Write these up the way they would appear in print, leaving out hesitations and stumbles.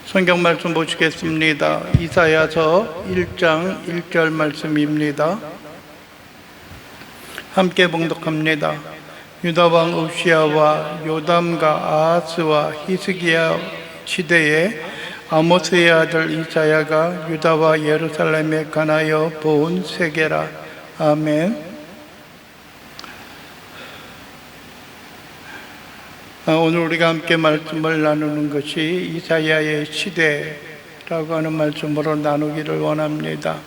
성경 말씀 보시겠습니다. 이사야서 1장 1절 말씀입니다. 함께 봉독합니다. 유다 왕 우시야와 요담과 아하스와 히스기야 시대에 아모스의 아들 이사야가 유다와 예루살렘에 관하여 본 세계라. 아멘. 오늘 우리가 함께 말씀을 나누는 것이 이사야의 시대라고 하는 말씀으로 나누기를 원합니다.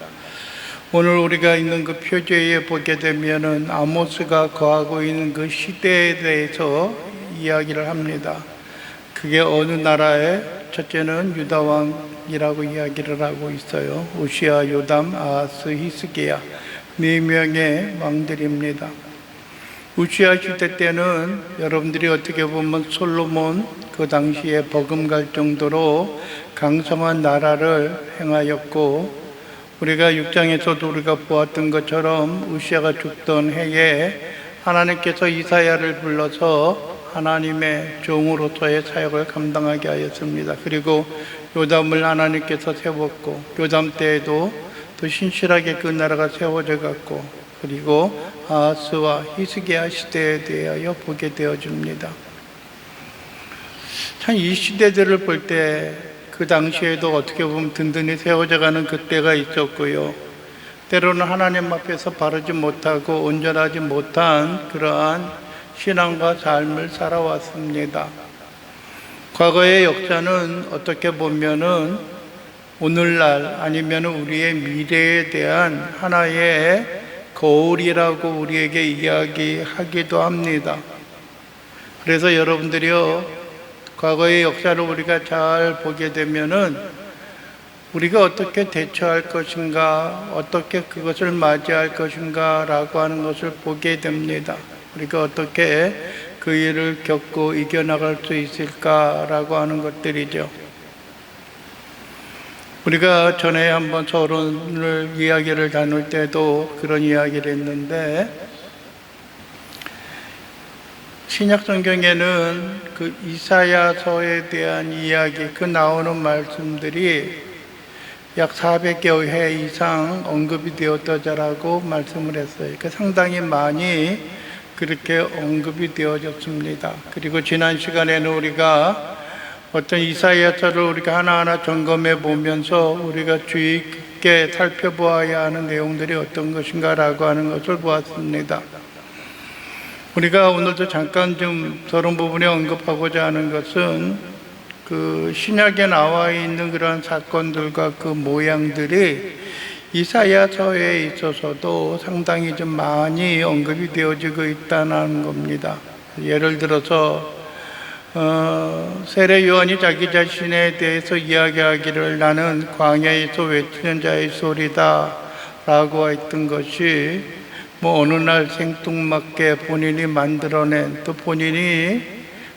오늘 우리가 있는 그 표제에 보게 되면은 아모스가 거하고 있는 그 시대에 대해서 이야기를 합니다. 그게 어느 나라에 첫째는 유다 왕이라고 이야기를 하고 있어요. 우시야, 요담, 아하스, 히스기야 4명의 왕들입니다. 우시야 시대 때는 여러분들이 어떻게 보면 솔로몬 그 당시에 버금갈 정도로 강성한 나라를 행하였고, 우리가 6장에서도 우리가 보았던 것처럼 우시야가 죽던 해에 하나님께서 이사야를 불러서 하나님의 종으로서의 사역을 감당하게 하였습니다. 그리고 요담을 하나님께서 세웠고, 요담 때에도 또 신실하게 그 나라가 세워져 갔고, 그리고 아하스와 히스기야 시대에 대하여 보게 되어집니다. 참 이 시대들을 볼 때 그 당시에도 어떻게 보면 든든히 세워져 가는 그때가 있었고요, 때로는 하나님 앞에서 바르지 못하고 온전하지 못한 그러한 신앙과 삶을 살아왔습니다. 과거의 역사는 어떻게 보면은 오늘날 아니면 우리의 미래에 대한 하나의 거울이라고 우리에게 이야기하기도 합니다. 그래서 여러분들이요, 과거의 역사를 우리가 잘 보게 되면은 우리가 어떻게 대처할 것인가, 어떻게 그것을 맞이할 것인가 라고 하는 것을 보게 됩니다. 우리가 어떻게 그 일을 겪고 이겨나갈 수 있을까라고 하는 것들이죠. 우리가 전에 한번 서론을 이야기를 나눌 때도 그런 이야기를 했는데, 신약 성경에는 그 이사야서에 대한 이야기, 그 나오는 말씀들이 약 400여 회 이상 언급이 되었다라고 말씀을 했어요. 그러니까 상당히 많이 그렇게 언급이 되어졌습니다. 그리고 지난 시간에는 우리가 어떤 이사야서를 우리가 하나하나 점검해 보면서 우리가 주의 깊게 살펴보아야 하는 내용들이 어떤 것인가라고 하는 것을 보았습니다. 우리가 오늘도 잠깐 좀 저런 부분에 언급하고자 하는 것은 그 신약에 나와 있는 그런 사건들과 그 모양들이 이사야서에 있어서도 상당히 좀 많이 언급이 되어지고 있다는 겁니다. 예를 들어서 세례 요한이 자기 자신에 대해서 이야기하기를 나는 광야에서 외치는 자의 소리다 라고 했던 것이 어느 날 생뚱맞게 본인이 만들어낸, 또 본인이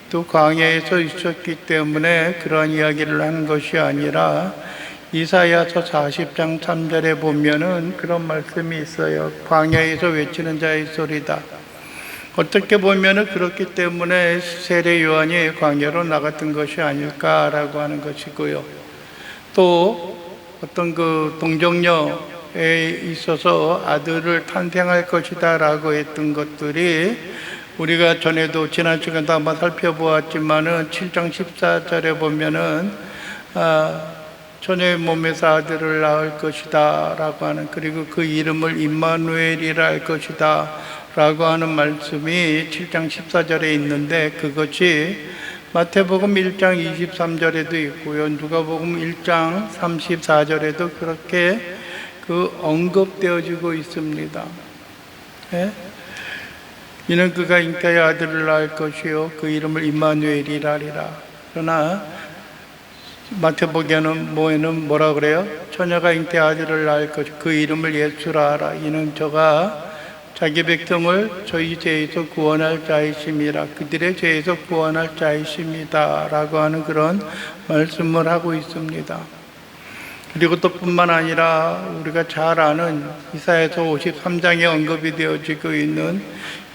또 광야에서 있었기 때문에 그러한 이야기를 한 것이 아니라 이사야서 40장 3절에 보면은 그런 말씀이 있어요. 광야에서 외치는 자의 소리다. 어떻게 보면은 그렇기 때문에 세례 요한이 광야로 나갔던 것이 아닐까라고 하는 것이고요. 또 어떤 그 동정녀에 있어서 아들을 탄생할 것이다 라고 했던 것들이 우리가 전에도 지난 시간도 한번 살펴보았지만은 7장 14절에 보면은 처녀의 몸에서 아들을 낳을 것이다 라고 하는, 그리고 그 이름을 임마누엘이라 할 것이다 라고 하는 말씀이 7장 14절에 있는데, 그것이 마태복음 1장 23절에도 있고요, 누가복음 1장 34절에도 그렇게 그 언급되어지고 있습니다. 예? 이는 그가 잉태의 아들을 낳을 것이요 그 이름을 임마누엘이라 하리라. 그러나 마태복음에는 뭐라 그래요? 처녀가 잉태의 아들을 낳을 것이 그 이름을 예수라 하라. 이는 저가 자기 백성을 저희 죄에서 구원할 자이심이라. 그들의 죄에서 구원할 자이심이다 라고 하는 그런 말씀을 하고 있습니다. 그리고 또 뿐만 아니라 우리가 잘 아는 이사야서 53장에 언급이 되어지고 있는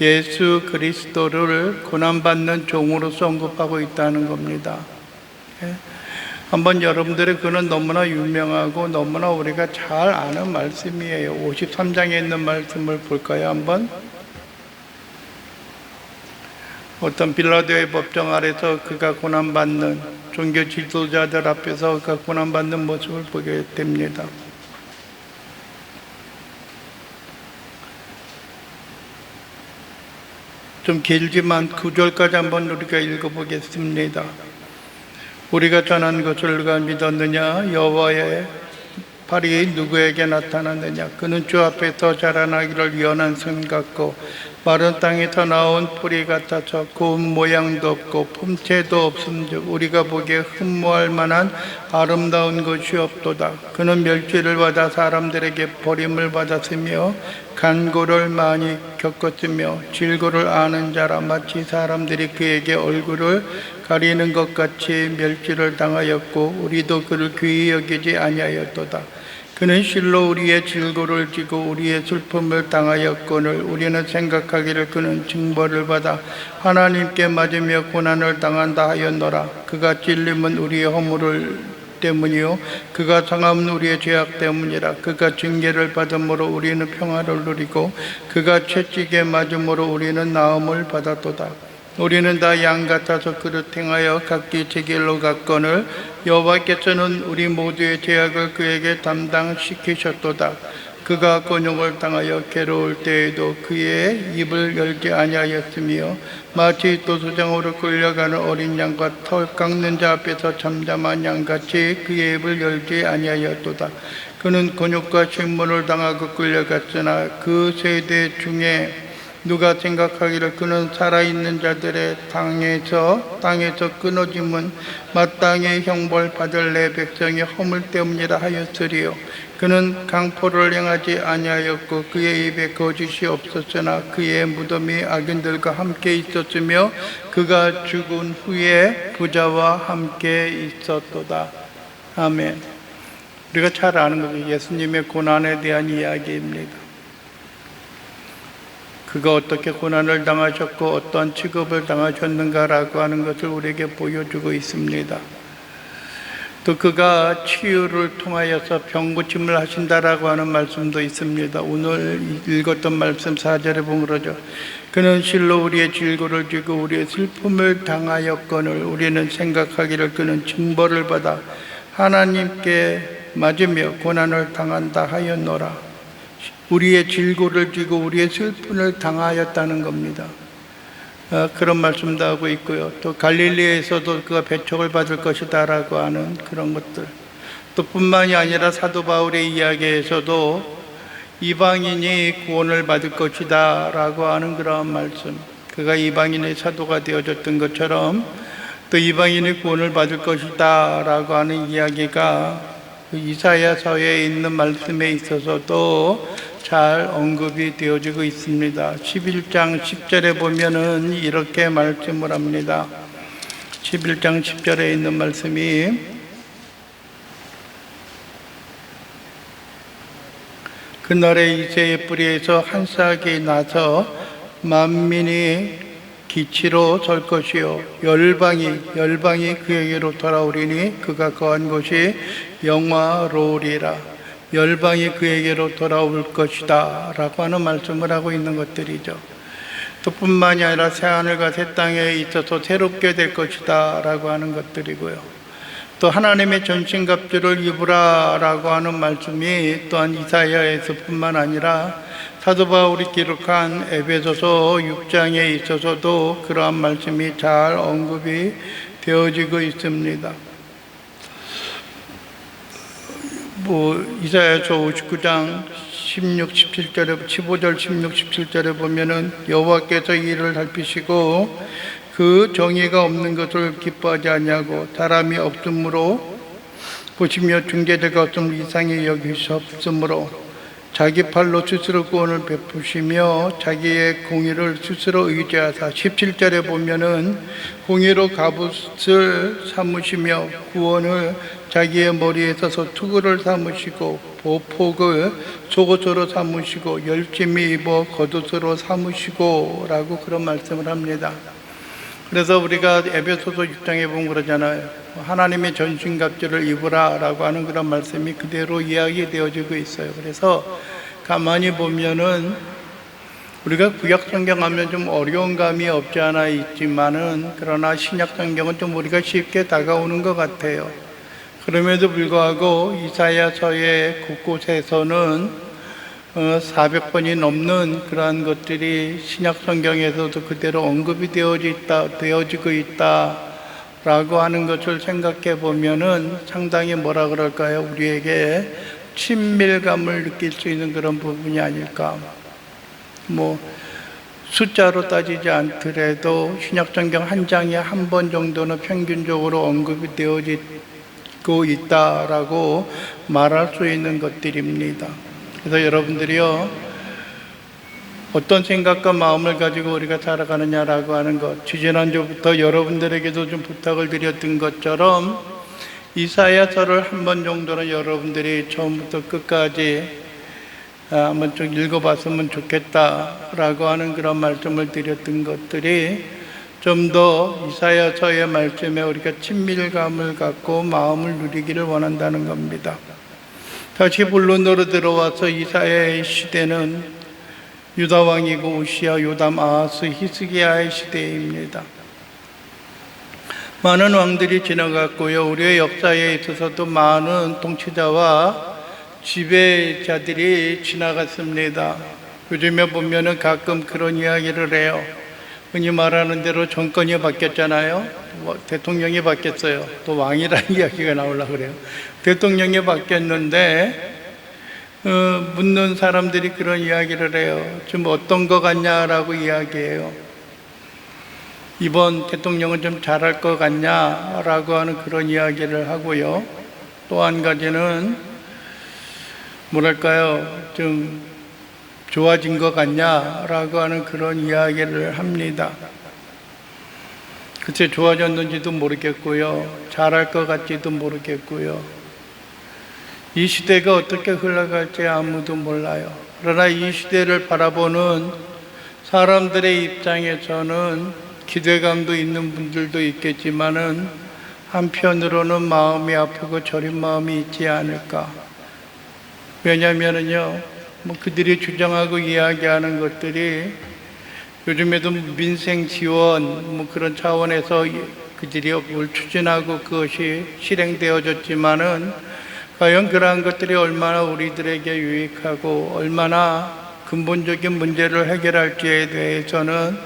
예수 그리스도를 고난받는 종으로서 언급하고 있다는 겁니다. 한번 여러분들의 그는 너무나 유명하고 너무나 우리가 잘 아는 말씀이에요. 53장에 있는 말씀을 볼까요? 한번. 어떤 빌라도의 법정 아래서 그가 고난받는, 종교 지도자들 앞에서 그가 고난받는 모습을 보게 됩니다. 좀 길지만 9절까지 한번 우리가 읽어보겠습니다. 우리가 전한 것을 누가 믿었느냐? 여호와의 팔이 누구에게 나타났느냐? 그는 주 앞에서 자라나기를 연한 선 같고 마른 땅에서 나온 뿌리 같아서 고운 모양도 없고 품체도 없음즉 우리가 보기에 흠모할 만한 아름다운 것이 없도다. 그는 멸시를 받아 사람들에게 버림을 받았으며 간고를 많이 겪었으며 질고를 아는 자라. 마치 사람들이 그에게 얼굴을 가리는 것 같이 멸시를 당하였고 우리도 그를 귀히 여기지 아니하였도다. 그는 실로 우리의 질고를 지고 우리의 슬픔을 당하였거늘 우리는 생각하기를 그는 징벌을 받아 하나님께 맞으며 고난을 당한다 하였노라. 그가 찔림은 우리의 허물을 때문이요 그가 상함은 우리의 죄악 때문이라. 그가 징계를 받음으로 우리는 평화를 누리고 그가 채찍에 맞음으로 우리는 나음을 받았도다. 우리는 다 양 같아서 그릇 행하여 각기 제 길로 갔거늘 여호와께서는 우리 모두의 죄악을 그에게 담당시키셨도다. 그가 곤욕을 당하여 괴로울 때에도 그의 입을 열지 아니하였으며 마치 도수장으로 끌려가는 어린 양과 털 깎는 자 앞에서 잠잠한 양같이 그의 입을 열지 아니하였도다. 그는 곤욕과 신문을 당하고 끌려갔으나 그 세대 중에 누가 생각하기를 그는 살아있는 자들의 땅에서 끊어짐은 마땅히 형벌 받을 내 백성의 허물 때문이라 하였으리요. 그는 강포를 행하지 아니하였고 그의 입에 거짓이 없었으나 그의 무덤이 악인들과 함께 있었으며 그가 죽은 후에 부자와 함께 있었도다. 아멘. 우리가 잘 아는 것은 예수님의 고난에 대한 이야기입니다. 그가 어떻게 고난을 당하셨고 어떤 취급을 당하셨는가라고 하는 것을 우리에게 보여주고 있습니다. 또 그가 치유를 통하여서 병고침을 하신다라고 하는 말씀도 있습니다. 오늘 읽었던 말씀 4절에 보면 그러죠. 그는 실로 우리의 질고를 지고 우리의 슬픔을 당하였거늘 우리는 생각하기를 그는 징벌을 받아 하나님께 맞으며 고난을 당한다 하였노라. 우리의 질고를 지고 우리의 슬픔을 당하였다는 겁니다. 그런 말씀도 하고 있고요. 또 갈릴리에서도 그가 배척을 받을 것이다 라고 하는 그런 것들. 또 뿐만이 아니라 사도 바울의 이야기에서도 이방인이 구원을 받을 것이다 라고 하는 그런 말씀. 그가 이방인의 사도가 되어졌던 것처럼 또 이방인이 구원을 받을 것이다 라고 하는 이야기가 이사야서에 있는 말씀에 있어서도 잘 언급이 되어지고 있습니다. 11장 10절에 보면은 이렇게 말씀을 합니다. 11장 10절에 있는 말씀이 그날에 이새의 뿌리에서 한 싹이 나서 만민이 기치로 설 것이요 열방이 그에게로 돌아오리니 그가 거한 곳이 영화로우리라. 열방이 그에게로 돌아올 것이다 라고 하는 말씀을 하고 있는 것들이죠. 또 뿐만이 아니라 새하늘과 새 땅에 있어서 새롭게 될 것이다 라고 하는 것들이고요. 또 하나님의 전신갑주를 입으라 라고 하는 말씀이 또한 이사야에서 뿐만 아니라 사도 바울이 기록한 에베소서 6장에 있어서도 그러한 말씀이 잘 언급이 되어지고 있습니다. 이사야서 59장 16, 17절에 15절 16, 17절에 보면은 여호와께서 이를 살피시고 그 정의가 없는 것을 기뻐하지 아니하고 사람이 없으므로 보시며 중재자가 없음을 이상히 여기셨으므로 자기 팔로 스스로 구원을 베푸시며 자기의 공의를 스스로 의지하사 17절에 보면은 공의로 갑옷을 삼으시며 구원을 자기의 머리에 서서 투구를 삼으시고 보폭을 속옷으로 삼으시고 열심히 입어 겉옷으로 삼으시고 라고 그런 말씀을 합니다. 그래서 우리가 에베소서 6장에 보면 그러잖아요. 하나님의 전신갑주를 입으라 라고 하는 그런 말씀이 그대로 이야기되어지고 있어요. 그래서 가만히 보면은 우리가 구약 성경하면 좀 어려운 감이 없지 않아 있지만은, 그러나 신약 성경은 좀 우리가 쉽게 다가오는 것 같아요. 그럼에도 불구하고 이사야서의 곳곳에서는 400번이 넘는 그러한 것들이 신약 성경에서도 그대로 언급이 되어지고 있다라고 하는 것을 생각해 보면은 상당히 뭐라 그럴까요? 우리에게 친밀감을 느낄 수 있는 그런 부분이 아닐까. 뭐 숫자로 따지지 않더라도 신약성경 한 장에 한 번 정도는 평균적으로 언급이 되어지고 있다라고 말할 수 있는 것들입니다. 그래서 여러분들이요, 어떤 생각과 마음을 가지고 우리가 살아가느냐라고 하는 것, 지지난주부터 여러분들에게도 좀 부탁을 드렸던 것처럼 이사야서를 한 번 정도는 여러분들이 처음부터 끝까지 한번 좀 읽어봤으면 좋겠다라고 하는 그런 말씀을 드렸던 것들이 좀 더 이사야서의 말씀에 우리가 친밀감을 갖고 마음을 누리기를 원한다는 겁니다. 다시 본론으로 들어와서 이사야의 시대는 유다왕이고 우시야, 요담, 아하스, 히스기야의 시대입니다. 많은 왕들이 지나갔고요. 우리의 역사에 있어서도 많은 통치자와 지배자들이 지나갔습니다. 요즘에 보면은 가끔 그런 이야기를 해요. 흔히 말하는 대로 정권이 바뀌었잖아요. 대통령이 바뀌었어요. 또 왕이라는 이야기가 나오려고 그래요. 대통령이 바뀌었는데 묻는 사람들이 그런 이야기를 해요. 좀 어떤 거 같냐라고 이야기해요. 이번 대통령은 좀 잘할 것 같냐라고 하는 그런 이야기를 하고요. 또 한 가지는 뭐랄까요, 좀 좋아진 것 같냐라고 하는 그런 이야기를 합니다. 글쎄 좋아졌는지도 모르겠고요, 잘할 것 같지도 모르겠고요. 이 시대가 어떻게 흘러갈지 아무도 몰라요. 그러나 이 시대를 바라보는 사람들의 입장에서는 기대감도 있는 분들도 있겠지만은 한편으로는 마음이 아프고 저린 마음이 있지 않을까. 왜냐하면은요, 그들이 주장하고 이야기하는 것들이 요즘에도 민생 지원 그런 차원에서 그들이 뭘 추진하고 그것이 실행되어졌지만은 과연 그러한 것들이 얼마나 우리들에게 유익하고 얼마나 근본적인 문제를 해결할지에 대해서는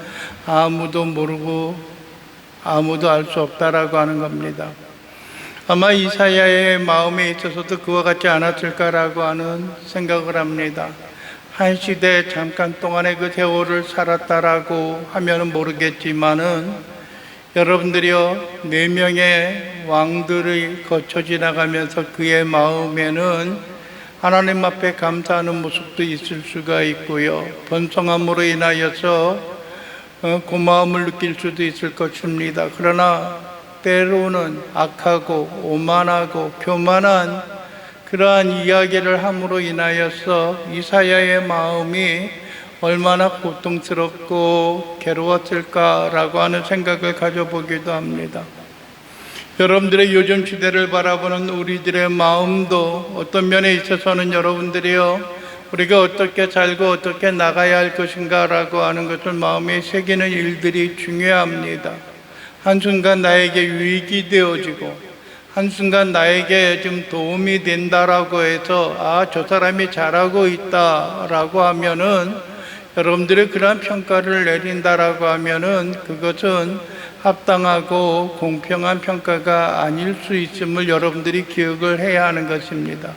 아무도 모르고 아무도 알 수 없다라고 하는 겁니다. 아마 이사야의 마음에 있어서도 그와 같지 않았을까라고 하는 생각을 합니다. 한 시대 잠깐 동안의 그 세월을 살았다라고 하면은 모르겠지만은 여러분들이요, 4명의 왕들이 거쳐 지나가면서 그의 마음에는 하나님 앞에 감사하는 모습도 있을 수가 있고요, 번성함으로 인하여서 고마움을 느낄 수도 있을 것입니다. 그러나 때로는 악하고 오만하고 교만한 그러한 이야기를 함으로 인하여서 이사야의 마음이 얼마나 고통스럽고 괴로웠을까라고 하는 생각을 가져보기도 합니다. 여러분들의 요즘 시대를 바라보는 우리들의 마음도 어떤 면에 있어서는 여러분들이요, 우리가 어떻게 살고 어떻게 나가야 할 것인가라고 하는 것을 마음에 새기는 일들이 중요합니다. 한순간 나에게 유익이 되어지고 한순간 나에게 좀 도움이 된다라고 해서 저 사람이 잘하고 있다라고 하면은, 여러분들이 그러한 평가를 내린다라고 하면은 그것은 합당하고 공평한 평가가 아닐 수 있음을 여러분들이 기억을 해야 하는 것입니다.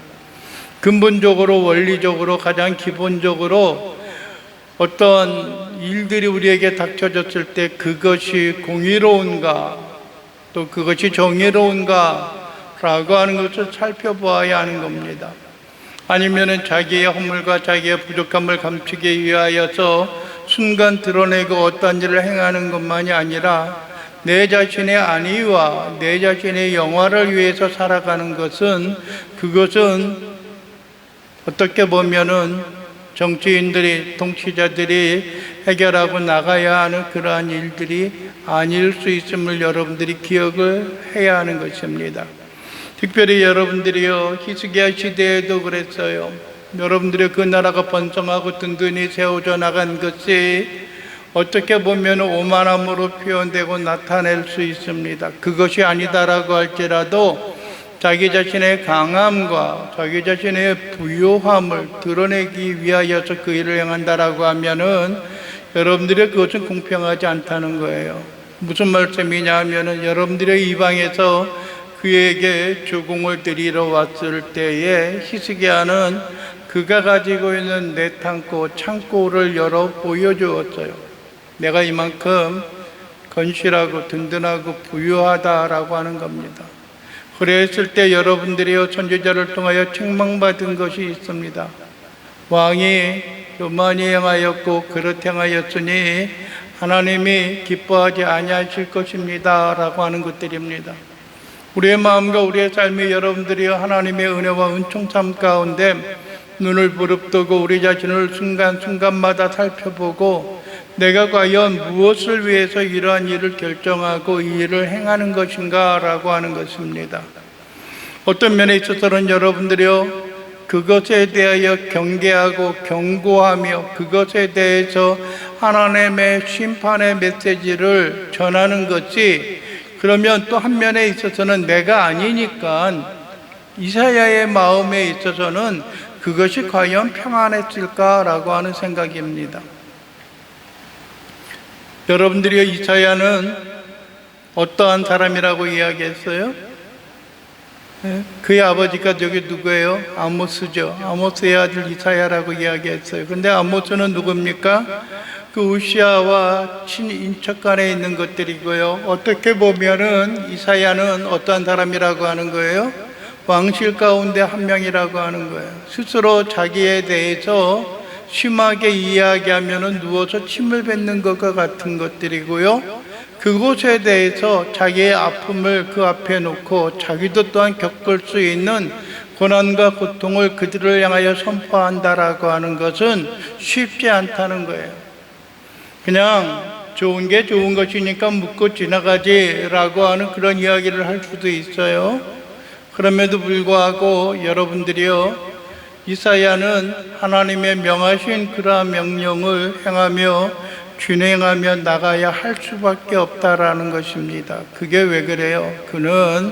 근본적으로 원리적으로 가장 기본적으로 어떤 일들이 우리에게 닥쳐졌을 때 그것이 공의로운가 또 그것이 정의로운가 라고 하는 것을 살펴보아야 하는 겁니다. 아니면은 자기의 허물과 자기의 부족함을 감추기 위하여서 순간 드러내고 어떠한 일을 행하는 것만이 아니라 내 자신의 안위와 내 자신의 영화를 위해서 살아가는 것은, 그것은 어떻게 보면은 정치인들이, 통치자들이 해결하고 나가야 하는 그러한 일들이 아닐 수 있음을 여러분들이 기억을 해야 하는 것입니다. 특별히 여러분들이요, 히스기야 시대에도 그랬어요. 여러분들의 그 나라가 번성하고 든든히 세워져 나간 것이 어떻게 보면 오만함으로 표현되고 나타낼 수 있습니다. 그것이 아니다라고 할지라도 자기 자신의 강함과 자기 자신의 부요함을 드러내기 위하여서 그 일을 행한다라고 하면은 여러분들의 그것은 공평하지 않다는 거예요. 무슨 말씀이냐 하면은 여러분들의 이방에서 그에게 조공을 드리러 왔을 때에 히스기야는 그가 가지고 있는 창고를 열어 보여주었어요. 내가 이만큼 건실하고 든든하고 부유하다라고 하는 겁니다. 그랬을 때 여러분들이요, 선지자를 통하여 책망받은 것이 있습니다. 왕이 교만히 행하였고 그릇 행하였으니 하나님이 기뻐하지 아니하실 것입니다 라고 하는 것들입니다. 우리의 마음과 우리의 삶이 여러분들이요, 하나님의 은혜와 은총삼 가운데 눈을 부릅뜨고 우리 자신을 순간순간마다 살펴보고 내가 과연 무엇을 위해서 이러한 일을 결정하고 이 일을 행하는 것인가 라고 하는 것입니다. 어떤 면에 있어서는 여러분들이요, 그것에 대하여 경계하고 경고하며 그것에 대해서 하나님의 심판의 메시지를 전하는 것이, 그러면 또 한 면에 있어서는 내가 아니니까 이사야의 마음에 있어서는 그것이 과연 평안했을까라고 하는 생각입니다. 여러분들이 이사야는 어떠한 사람이라고 이야기했어요? 그의 아버지가 저기 누구예요? 아모스죠. 아모스의 아들 이사야라고 이야기했어요. 근데 아모스는 누굽니까? 그 우시아와 친인척간에 있는 것들이고요. 어떻게 보면은 이사야는 어떠한 사람이라고 하는 거예요? 왕실 가운데 한 명이라고 하는 거예요. 스스로 자기에 대해서 심하게 이야기하면은 누워서 침을 뱉는 것과 같은 것들이고요. 그곳에 대해서 자기의 아픔을 그 앞에 놓고 자기도 또한 겪을 수 있는 고난과 고통을 그들을 향하여 선포한다라고 하는 것은 쉽지 않다는 거예요. 그냥 좋은 게 좋은 것이니까 묻고 지나가지라고 하는 그런 이야기를 할 수도 있어요. 그럼에도 불구하고 여러분들이요, 이사야는 하나님의 명하신 그러한 명령을 행하며 준행하며 나가야 할 수밖에 없다라는 것입니다. 그게 왜 그래요? 그는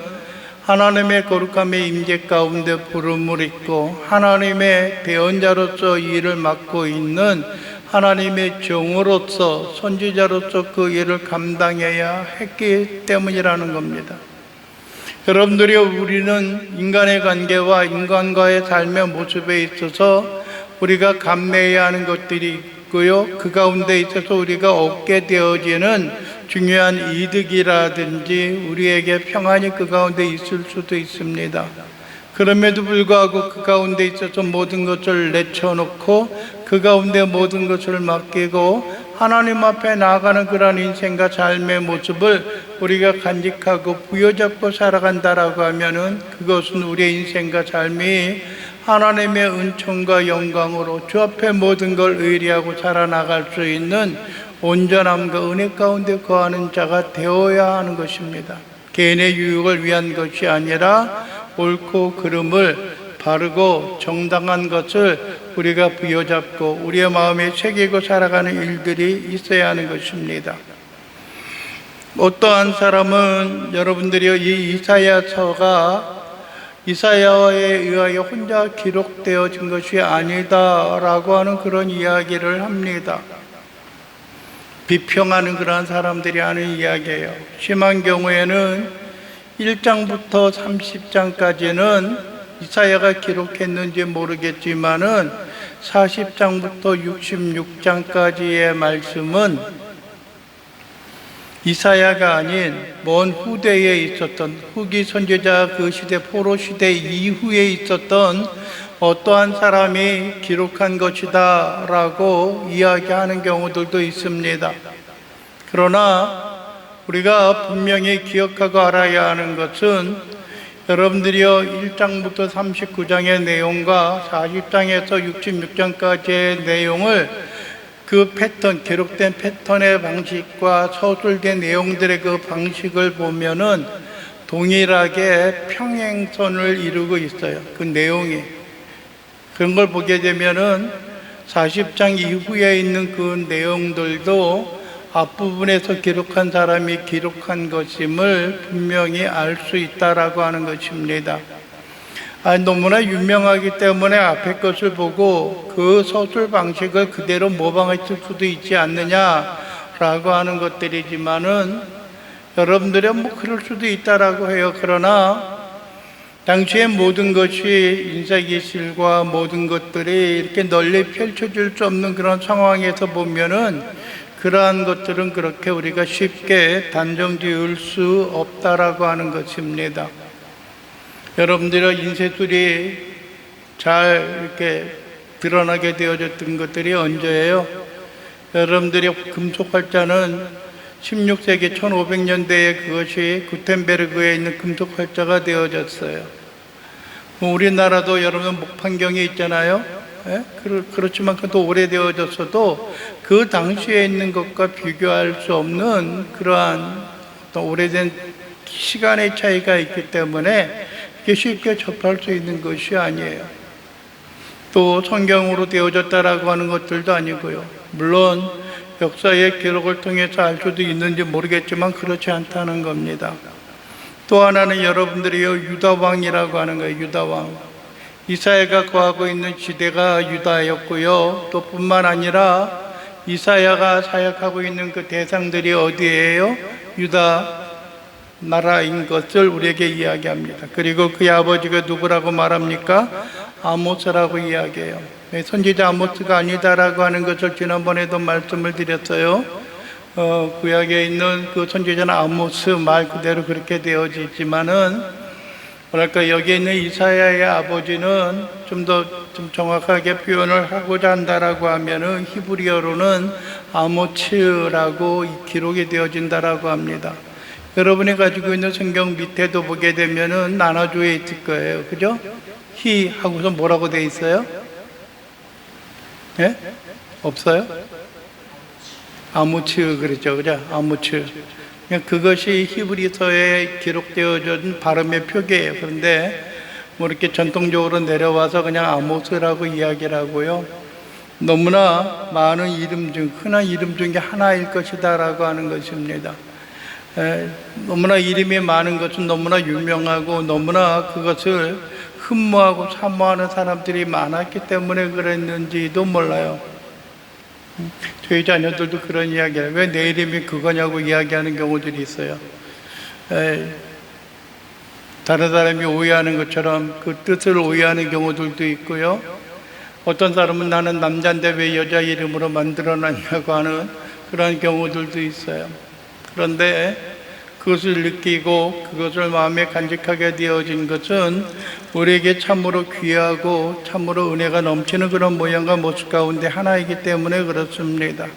하나님의 거룩함의 임재 가운데 부름을 입고 하나님의 대언자로서 이 일을 맡고 있는 하나님의 종으로서 선지자로서 그 일을 감당해야 했기 때문이라는 겁니다. 여러분들이, 우리는 인간의 관계와 인간과의 삶의 모습에 있어서 우리가 감내해야 하는 것들이 있고요, 그 가운데 있어서 우리가 얻게 되어지는 중요한 이득이라든지 우리에게 평안이 그 가운데 있을 수도 있습니다. 그럼에도 불구하고 그 가운데 있어서 모든 것을 내쳐놓고 그 가운데 모든 것을 맡기고 하나님 앞에 나아가는 그러한 인생과 삶의 모습을 우리가 간직하고 부여잡고 살아간다라고 하면은 그것은 우리의 인생과 삶이 하나님의 은총과 영광으로 주 앞에 모든 걸 의리하고 살아나갈 수 있는 온전함과 은혜 가운데 거하는 자가 되어야 하는 것입니다. 개인의 유익을 위한 것이 아니라 옳고 그름을 바르고 정당한 것을 우리가 부여잡고 우리의 마음에 새기고 살아가는 일들이 있어야 하는 것입니다. 어떠한 사람은, 여러분들이 이 이사야서가 이사야에 의하여 혼자 기록되어진 것이 아니다라고 하는 그런 이야기를 합니다. 비평하는 그러한 사람들이 하는 이야기예요. 심한 경우에는 1장부터 30장까지는 이사야가 기록했는지 모르겠지만은 40장부터 66장까지의 말씀은 이사야가 아닌 먼 후대에 있었던 후기 선지자, 그 시대 포로 시대 이후에 있었던 어떠한 사람이 기록한 것이다 라고 이야기하는 경우들도 있습니다. 그러나 우리가 분명히 기억하고 알아야 하는 것은, 여러분들이요, 1장부터 39장의 내용과 40장에서 66장까지의 내용을 그 패턴, 기록된 패턴의 방식과 서술된 내용들의 그 방식을 보면은 동일하게 평행선을 이루고 있어요. 그 내용이. 그런 걸 보게 되면은 40장 이후에 있는 그 내용들도 앞부분에서 기록한 사람이 기록한 것임을 분명히 알 수 있다라고 하는 것입니다. 너무나 유명하기 때문에 앞에 것을 보고 그 서술 방식을 그대로 모방했을 수도 있지 않느냐라고 하는 것들이지만은 여러분들은 뭐 그럴 수도 있다라고 해요. 그러나 당시의 모든 것이 인사기실과 모든 것들이 이렇게 널리 펼쳐질 수 없는 그런 상황에서 보면은 그러한 것들은 그렇게 우리가 쉽게 단정 지을 수 없다라고 하는 것입니다. 여러분들의 인쇄술이 잘 이렇게 드러나게 되어졌던 것들이 언제예요? 여러분들의 금속 활자는 16세기 1500년대에 그것이 구텐베르그에 있는 금속 활자가 되어졌어요. 우리나라도 여러분 목판경이 있잖아요. 예? 그렇지만 그것도 오래되어졌어도 그 당시에 있는 것과 비교할 수 없는 그러한 어떤 오래된 시간의 차이가 있기 때문에 이게 쉽게 접할 수 있는 것이 아니에요. 또 성경으로 되어졌다라고 하는 것들도 아니고요. 물론 역사의 기록을 통해서 알 수도 있는지 모르겠지만 그렇지 않다는 겁니다. 또 하나는 여러분들이 유다왕이라고 하는 거예요. 유다왕. 이사야가 거하고 있는 시대가 유다였고요. 또 뿐만 아니라 이사야가 사역하고 있는 그 대상들이 어디예요? 유다 나라인 것을 우리에게 이야기합니다. 그리고 그의 아버지가 누구라고 말합니까? 아모스라고 이야기해요. 선지자 아모스가 아니다라고 하는 것을 지난번에도 말씀을 드렸어요. 구약에 있는 그 선지자는 아모스 말 그대로 그렇게 되어지지만은 뭐랄까 여기에 있는 이사야의 아버지는 좀 정확하게 표현을 하고자 한다라고 하면은 히브리어로는 아모츠라고 기록이 되어진다라고 합니다. 여러분이 가지고 있는 성경 밑에도 보게 되면은 나눠주어 있을 거예요. 그죠? 히 하고서 뭐라고 돼 있어요? 예? 없어요? 아무츠 그랬죠. 그죠? 아무츠. 그것이 히브리서에 기록되어진 발음의 표기예요. 그런데 뭐 이렇게 전통적으로 내려와서 그냥 아모스라고 이야기를 하고요. 너무나 많은 이름 중 흔한 이름 중에 하나일 것이다라고 하는 것입니다. 너무나 이름이 많은 것은 너무나 유명하고 너무나 그것을 흠모하고 사모하는 사람들이 많았기 때문에 그랬는지도 몰라요. 저희 자녀들도 그런 이야기를 왜 내 이름이 그거냐고 이야기하는 경우들이 있어요. 다른 사람이 오해하는 것처럼 그 뜻을 오해하는 경우들도 있고요. 어떤 사람은 나는 남자인데 왜 여자 이름으로 만들어놨냐고 하는 그런 경우들도 있어요. 그런데 그것을 느끼고 그것을 마음에 간직하게 되어진 것은 우리에게 참으로 귀하고 참으로 은혜가 넘치는 그런 모양과 모습 가운데 하나이기 때문에 그렇습니다.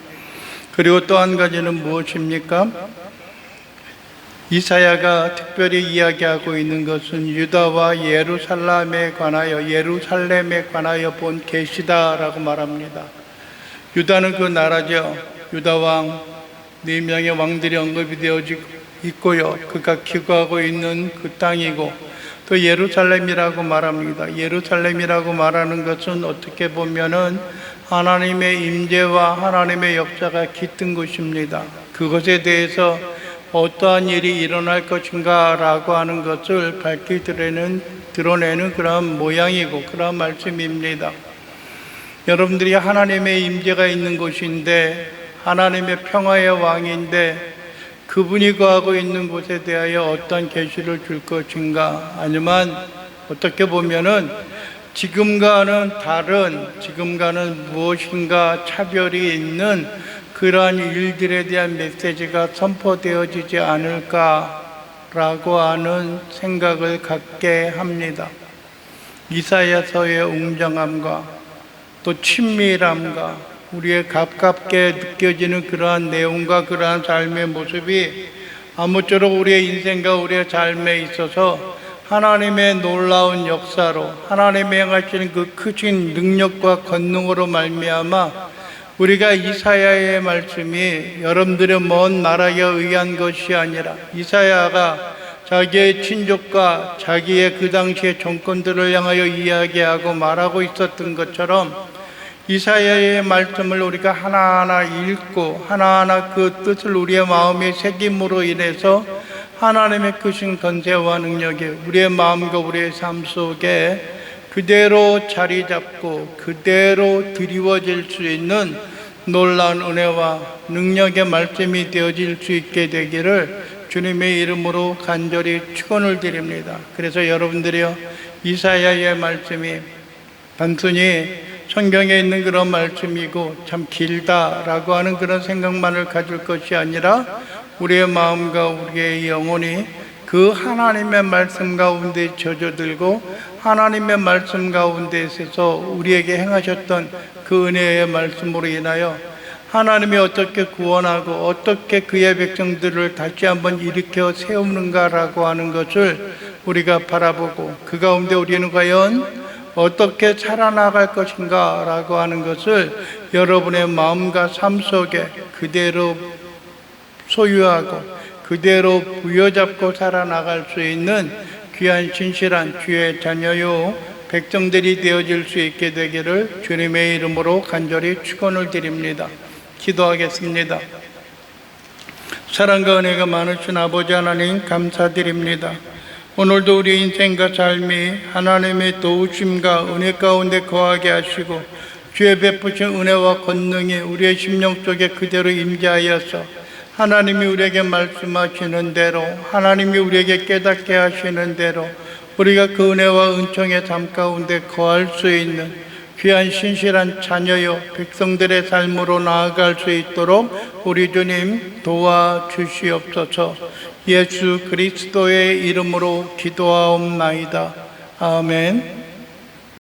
그리고 또 한 가지는 무엇입니까? 이사야가 특별히 이야기하고 있는 것은 유다와 예루살렘에 관하여 본 계시다라고 말합니다. 유다는 그 나라죠. 유다왕 4명의 왕들이 언급이 되어지고 있고요. 그가 기거하고 있는 그 땅이고 또 예루살렘이라고 말합니다. 예루살렘이라고 말하는 것은 어떻게 보면은 하나님의 임재와 하나님의 역사가 깃든 곳입니다. 그것에 대해서 어떠한 일이 일어날 것인가 라고 하는 것을 밝히 드러내는 그런 모양이고 그런 말씀입니다. 여러분들이 하나님의 임재가 있는 곳인데 하나님의 평화의 왕인데 그분이 거하고 있는 곳에 대하여 어떤 계시를 줄 것인가, 아니면 어떻게 보면은 지금과는 다른, 지금과는 무엇인가 차별이 있는 그러한 일들에 대한 메시지가 선포되어지지 않을까라고 하는 생각을 갖게 합니다. 이사야서의 웅장함과 또 친밀함과 우리의 가깝게 느껴지는 그러한 내용과 그러한 삶의 모습이 아무쪼록 우리의 인생과 우리의 삶에 있어서 하나님의 놀라운 역사로 하나님의 행하시는 그 크신 능력과 권능으로 말미암아 우리가 이사야의 말씀이 여러분들의 먼 나라에 의한 것이 아니라 이사야가 자기의 친족과 자기의 그 당시의 정권들을 향하여 이야기하고 말하고 있었던 것처럼 이사야의 말씀을 우리가 하나하나 읽고 하나하나 그 뜻을 우리의 마음에 새김으로 인해서 하나님의 크신 권세와 능력이 우리의 마음과 우리의 삶 속에 그대로 자리 잡고 그대로 드리워질 수 있는 놀라운 은혜와 능력의 말씀이 되어질 수 있게 되기를 주님의 이름으로 간절히 축원을 드립니다. 그래서 여러분들이요, 이사야의 말씀이 단순히 성경에 있는 그런 말씀이고 참 길다라고 하는 그런 생각만을 가질 것이 아니라 우리의 마음과 우리의 영혼이 그 하나님의 말씀 가운데 젖어들고 하나님의 말씀 가운데 있어서 우리에게 행하셨던 그 은혜의 말씀으로 인하여 하나님이 어떻게 구원하고 어떻게 그의 백성들을 다시 한번 일으켜 세우는가라고 하는 것을 우리가 바라보고 그 가운데 우리는 과연 어떻게 살아나갈 것인가 라고 하는 것을 여러분의 마음과 삶 속에 그대로 소유하고 그대로 부여잡고 살아나갈 수 있는 귀한 신실한 주의 자녀요 백성들이 되어질 수 있게 되기를 주님의 이름으로 간절히 축원을 드립니다. 기도하겠습니다. 사랑과 은혜가 많으신 아버지 하나님 감사드립니다. 오늘도 우리 인생과 삶이 하나님의 도우심과 은혜 가운데 거하게 하시고 주의 베푸신 은혜와 권능이 우리의 심령 속에 그대로 임재하여서 하나님이 우리에게 말씀하시는 대로 하나님이 우리에게 깨닫게 하시는 대로 우리가 그 은혜와 은총의 삶 가운데 거할 수 있는 귀한 신실한 자녀요 백성들의 삶으로 나아갈 수 있도록 우리 주님 도와주시옵소서. 예수 그리스도의 이름으로 기도하옵나이다. 아멘.